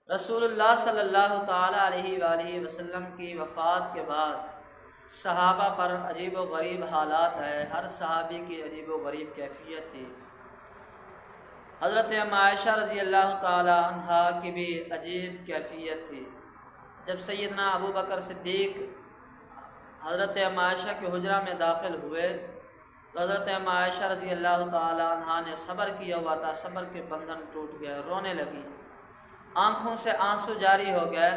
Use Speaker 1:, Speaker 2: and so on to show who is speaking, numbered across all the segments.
Speaker 1: رسول اللہ صلی اللہ تعالیٰ علیہ وآلہ وسلم کی وفات کے بعد صحابہ پر عجیب و غریب حالات ہے، ہر صحابی کی عجیب و غریب کیفیت تھی۔ حضرت عائشہ رضی اللہ تعالیٰ عنہا کی بھی عجیب کیفیت تھی۔ جب سیدنا ابو بکر صدیق حضرت عائشہ کے حجرہ میں داخل ہوئے تو حضرت عائشہ رضی اللہ تعالیٰ عنہا نے صبر کیا ہوا تھا، صبر کے بندھن ٹوٹ گئے، رونے لگی، آنکھوں سے آنسو جاری ہو گئے۔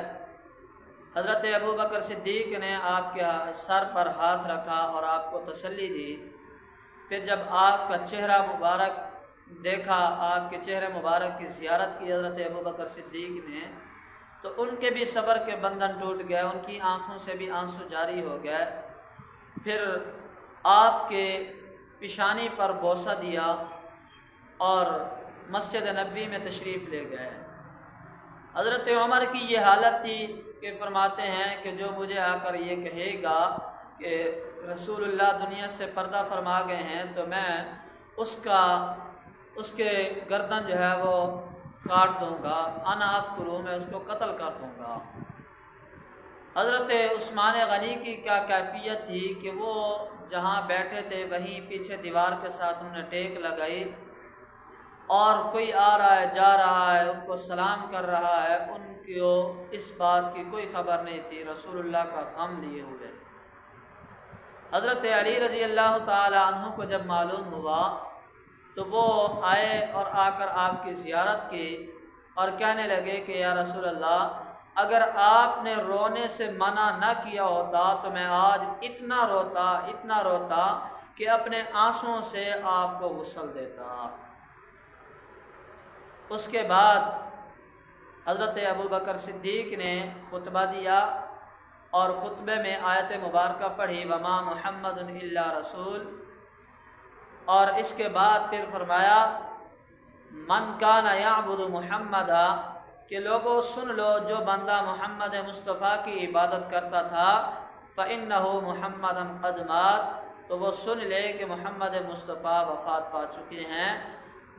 Speaker 1: حضرت ابو بکر صدیق نے آپ کے سر پر ہاتھ رکھا اور آپ کو تسلی دی۔ پھر جب آپ کا چہرہ مبارک دیکھا، آپ کے چہرے مبارک کی زیارت کی حضرت ابو بکر صدیق نے، تو ان کے بھی صبر کے بندھن ٹوٹ گئے، ان کی آنکھوں سے بھی آنسو جاری ہو گئے۔ پھر آپ کے پیشانی پر بوسہ دیا اور مسجد نبوی میں تشریف لے گئے۔ حضرت عمر کی یہ حالت تھی کہ فرماتے ہیں کہ جو مجھے آ کر یہ کہے گا کہ رسول اللہ دنیا سے پردہ فرما گئے ہیں تو میں اس کے گردن جو ہے وہ کاٹ دوں گا، انا اقتلہ، میں اس کو قتل کر دوں گا۔ حضرت عثمان غنی کی کیا کیفیت تھی کہ وہ جہاں بیٹھے تھے وہیں پیچھے دیوار کے ساتھ انہوں نے ٹیک لگائی، اور کوئی آ رہا ہے جا رہا ہے ان کو سلام کر رہا ہے، ان کو اس بات کی کوئی خبر نہیں تھی، رسول اللہ کا غم لیے ہوئے۔ حضرت علی رضی اللہ تعالی عنہ کو جب معلوم ہوا تو وہ آئے اور آ کر آپ کی زیارت کی اور کہنے لگے کہ یا رسول اللہ، اگر آپ نے رونے سے منع نہ کیا ہوتا تو میں آج اتنا روتا کہ اپنے آنسوؤں سے آپ کو غسل دیتا۔ اس کے بعد حضرت ابو بکر صدیق نے خطبہ دیا اور خطبے میں آیت مبارکہ پڑھی وما محمد الا رسول، اور اس کے بعد پھر فرمایا من کان یعبد محمدا، کہ لوگوں سن لو جو بندہ محمد مصطفیٰ کی عبادت کرتا تھا فإنہ محمدا قد مات، تو وہ سن لے کہ محمد مصطفیٰ وفات پا چکے ہیں۔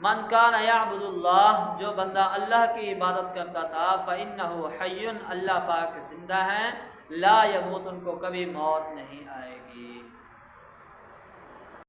Speaker 1: من کان یعبد اللہ، جو بندہ اللہ کی عبادت کرتا تھا فإنہ حی، اللہ پاک زندہ ہیں، لا یموت، ان کو کبھی موت نہیں آئے گی۔